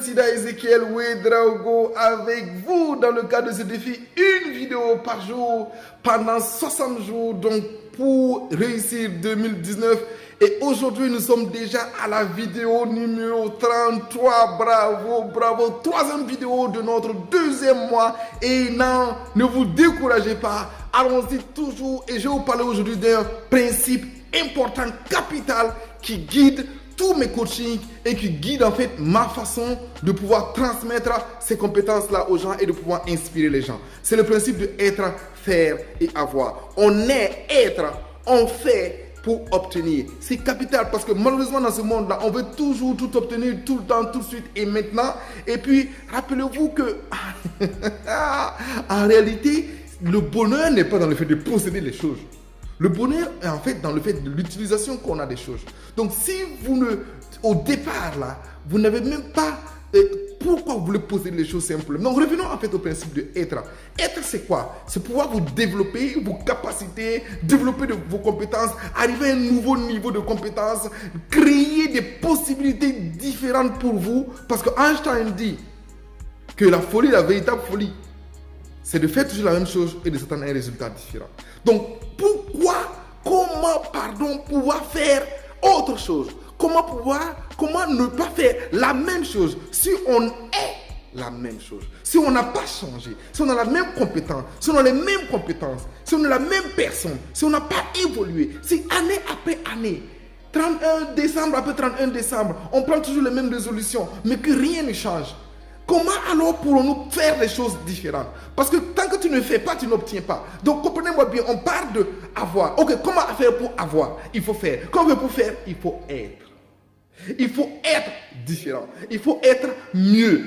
Sida Ezekiel Ouedraogo avec vous dans le cadre de ce défi, une vidéo par jour pendant 60 jours donc pour réussir 2019. Et aujourd'hui nous sommes déjà à la vidéo numéro 33. Bravo, troisième vidéo de notre deuxième mois. Et non, ne vous découragez pas, allons-y toujours. Et je vais vous parler aujourd'hui d'un principe important, capital, qui guide tous mes coachings et qui guide en fait ma façon de pouvoir transmettre ces compétences-là aux gens et de pouvoir inspirer les gens. C'est le principe de être, faire et avoir. On est être, on fait pour obtenir. C'est capital parce que malheureusement dans ce monde-là, on veut toujours tout obtenir tout le temps, tout de suite et maintenant. Et puis, rappelez-vous que en réalité, le bonheur n'est pas dans le fait de posséder les choses. Le bonheur est en fait dans le fait de l'utilisation qu'on a des choses. Donc si vous ne, au départ là, vous n'avez même pas pourquoi vous voulez posséder les choses simplement. Donc revenons en fait au principe de être. Être c'est quoi? C'est pouvoir vous développer, vos capacités, développer vos compétences, arriver à un nouveau niveau de compétences, créer des possibilités différentes pour vous. Parce que Einstein dit que la folie, la véritable folie, c'est de faire toujours la même chose et de s'attendre à un résultat différent. Donc, comment pouvoir faire autre chose? Comment ne pas faire la même chose si on est la même chose? Si on n'a pas changé, si on a la même compétence, si on a les mêmes compétences, si on est la même personne, si on n'a pas évolué, si année après année, 31 décembre après 31 décembre, on prend toujours les mêmes résolutions, mais que rien ne change. Comment alors pourrons-nous faire des choses différentes? Parce que tant que tu ne fais pas, tu n'obtiens pas. Donc comprenez-moi bien, on parle de avoir. Ok, comment faire pour avoir? Il faut faire. Comment faire pour faire? Il faut être. Il faut être différent. Il faut être mieux.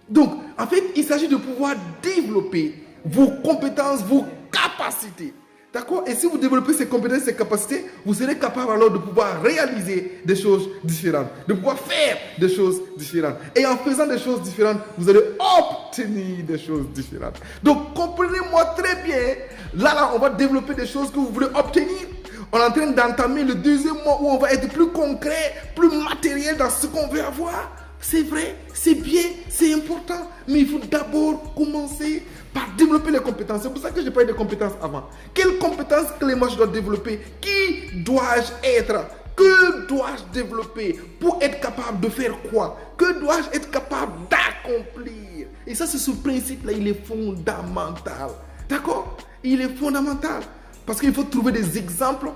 Donc, en fait, il s'agit de pouvoir développer vos compétences, vos capacités. D'accord? Et si vous développez ces compétences, ces capacités, vous serez capable alors de pouvoir réaliser des choses différentes, de pouvoir faire des choses différentes. Et en faisant des choses différentes, vous allez obtenir des choses différentes. Donc, comprenez-moi très bien. Là, on va développer des choses que vous voulez obtenir. On est en train d'entamer le deuxième mois où on va être plus concret, plus matériel dans ce qu'on veut avoir. C'est vrai, c'est bien, c'est important. Mais il faut d'abord commencer par développer les compétences. C'est pour ça que j'ai parlé de compétences avant. Quelles compétences clés moi je dois développer? Qui dois-je être? Que dois-je développer pour être capable de faire quoi? Que dois-je être capable d'accomplir? Et ça, c'est ce principe-là, il est fondamental. D'accord? Il est fondamental. Parce qu'il faut trouver des exemples,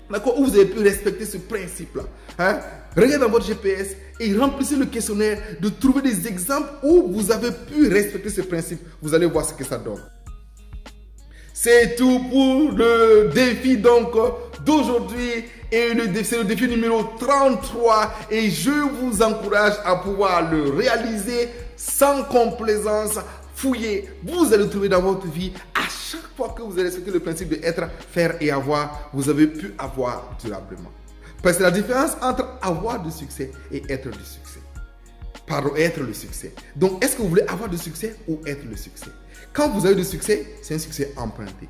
d'accord, où vous avez pu respecter ce principe-là. Hein? Regardez dans votre GPS et remplissez le questionnaire de trouver des exemples où vous avez pu respecter ce principe. Vous allez voir ce que ça donne. C'est tout pour le défi donc d'aujourd'hui. Et c'est le défi numéro 33. Et je vous encourage à pouvoir le réaliser sans complaisance. Fouillez, vous allez trouver dans votre vie, à chaque fois que vous allez respecter le principe de être, faire et avoir, vous avez pu avoir durablement. Parce que c'est la différence entre avoir du succès et être du succès. Pardon, être le succès. Donc, est-ce que vous voulez avoir du succès ou être le succès? Quand vous avez du succès, c'est un succès emprunté.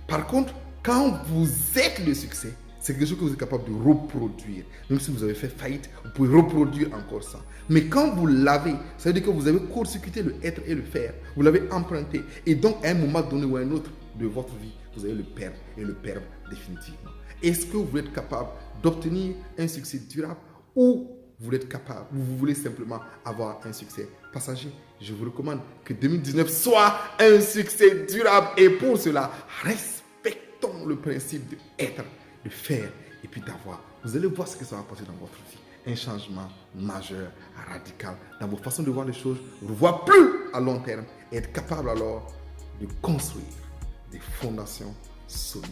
Par contre, quand vous êtes le succès, c'est quelque chose que vous êtes capable de reproduire. Même si vous avez fait faillite, vous pouvez reproduire encore ça. Mais quand vous l'avez, ça veut dire que vous avez court-circuité le être et le faire. Vous l'avez emprunté. Et donc, à un moment donné ou à un autre de votre vie, vous allez le perdre et le perdre définitivement. Est-ce que vous êtes capable d'obtenir un succès durable ou vous êtes capable, vous voulez simplement avoir un succès passager? Je vous recommande que 2019 soit un succès durable. Et pour cela, respectons le principe de être, de faire et puis d'avoir. Vous allez voir ce que ça va apporter dans votre vie. Un changement majeur, radical dans vos façons de voir les choses, de voir plus à long terme et être capable alors de construire des fondations solides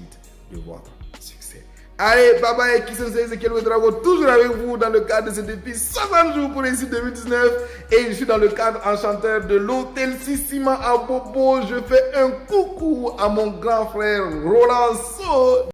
de votre succès. Allez, bye bye, qui c'est Ezekiel Ouedraogo, toujours avec vous dans le cadre de ce défi 60 jours pour réussir 2019. Et je suis dans le cadre enchanteur de l'hôtel Sissima à Bobo. Je fais un coucou à mon grand frère Roland So.